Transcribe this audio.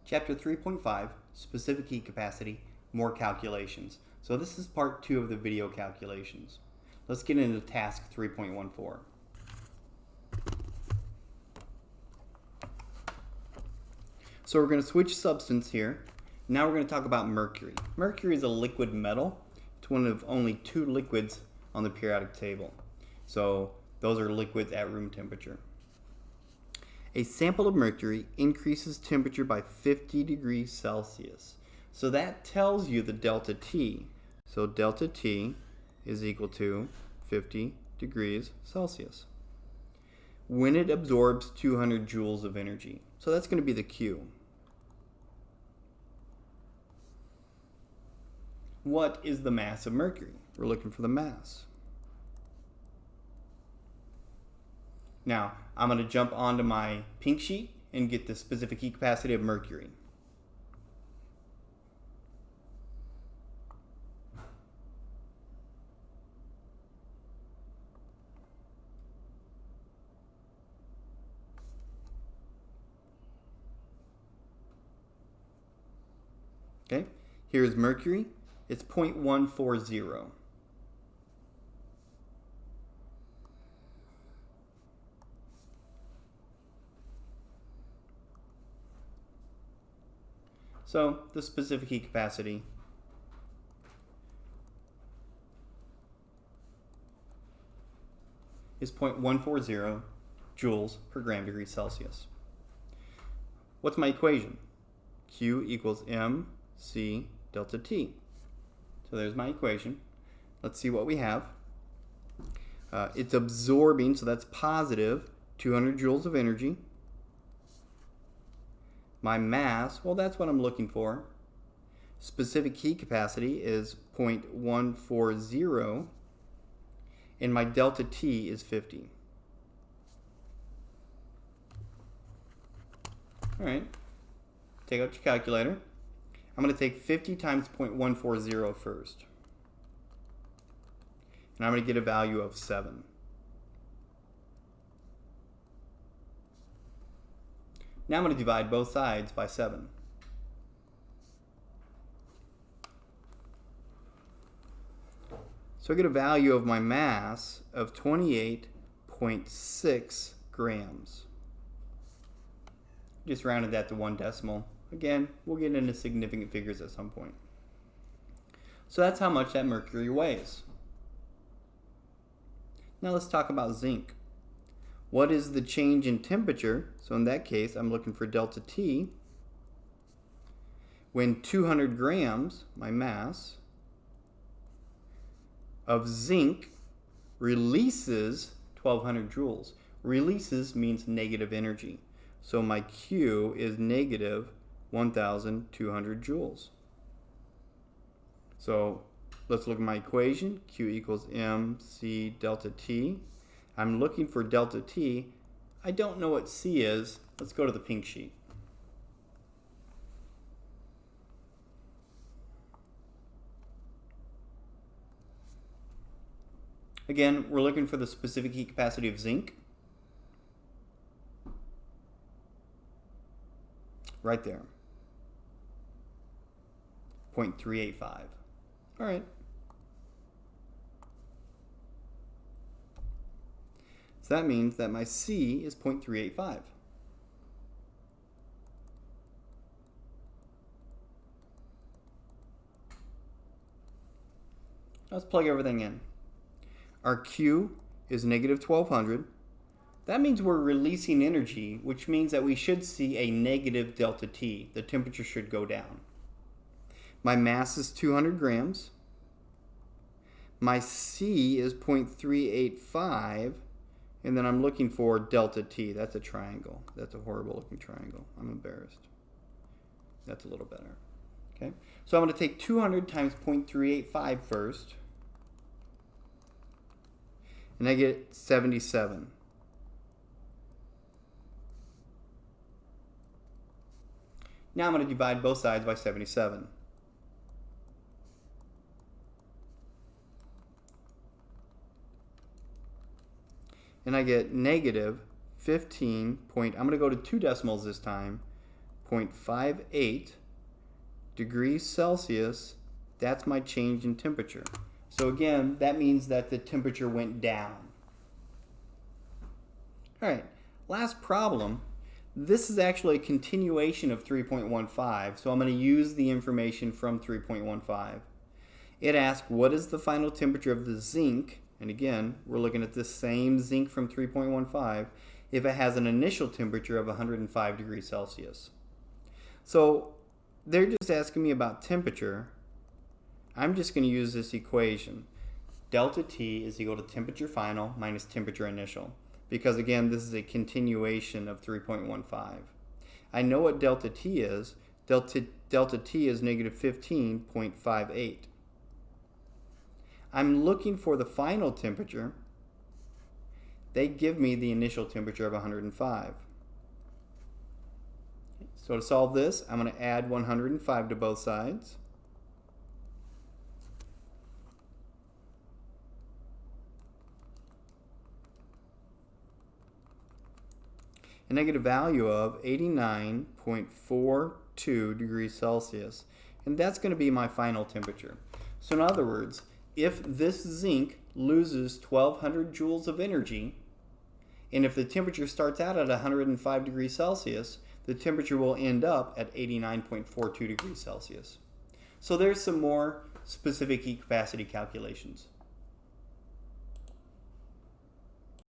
Chapter 3.5, Specific Heat Capacity, More Calculations. So this is part 2 of the video calculations. Let's get into task 3.14. So we're going to switch substance here. Now we're going to talk about mercury. Mercury is a liquid metal. It's one of only 2 liquids on the periodic table. So those are liquids at room temperature. A sample of mercury increases temperature by 50 degrees Celsius. So that tells you the delta T. So delta T is equal to 50 degrees Celsius when it absorbs 200 joules of energy. So that's going to be the Q. What is the mass of mercury? We're looking for the mass. Now, I'm going to jump onto my pink sheet and get the specific heat capacity of mercury. Okay, here's mercury. It's 0.140. So the specific heat capacity is 0.140 joules per gram degree Celsius. What's my equation? Q equals mc delta T. So there's my equation. Let's see what we have. It's absorbing, so that's positive 200 joules of energy. My mass, well, that's what I'm looking for. Specific heat capacity is 0.140, and my delta T is 50. All right, take out your calculator. I'm going to take 50 times 0.140 first. And I'm going to get a value of 7. Now I'm going to divide both sides by 7. So I get a value of my mass of 28.6 grams. Just rounded that to 1 decimal. Again, we'll get into significant figures at some point. So that's how much that mercury weighs. Now let's talk about zinc. What is the change in temperature? So in that case, I'm looking for delta T. When 200 grams, my mass, of zinc releases 1200 joules. Releases means negative energy. So my Q is negative 1200 joules. So let's look at my equation. Q equals mc delta T. I'm looking for delta T. I don't know what C is. Let's go to the pink sheet. Again, we're looking for the specific heat capacity of zinc. Right there. 0.385. All right. So that means that my C is 0.385. Let's plug everything in. Our Q is negative 1200. That means we're releasing energy, which means that we should see a negative delta T. The temperature should go down. My mass is 200 grams. My C is 0.385. And then I'm looking for delta T. That's a triangle. That's a horrible looking triangle. I'm embarrassed. That's a little better. Okay. So I'm going to take 200 times 0.385 first. And I get 77. Now I'm going to divide both sides by 77. And I get negative 15 point, I'm going to go to 2 decimals this time, 0.58 degrees Celsius, that's my change in temperature. So again, that means that the temperature went down. All right, last problem. This is actually a continuation of 3.15, so I'm going to use the information from 3.15. It asks, what is the final temperature of the zinc? And again, we're looking at this same zinc from 3.15 if it has an initial temperature of 105 degrees Celsius. So they're just asking me about temperature. I'm just going to use this equation. Delta T is equal to temperature final minus temperature initial. Because again, this is a continuation of 3.15. I know what delta T is. Delta T is negative 15.58. I'm looking for the final temperature. They give me the initial temperature of 105. So to solve this, I'm going to add 105 to both sides. And I get a value of 89.42 degrees Celsius. And that's going to be my final temperature. So in other words, if this zinc loses 1200 joules of energy, and if the temperature starts out at 105 degrees Celsius, the temperature will end up at 89.42 degrees Celsius. So there's some more specific heat capacity calculations.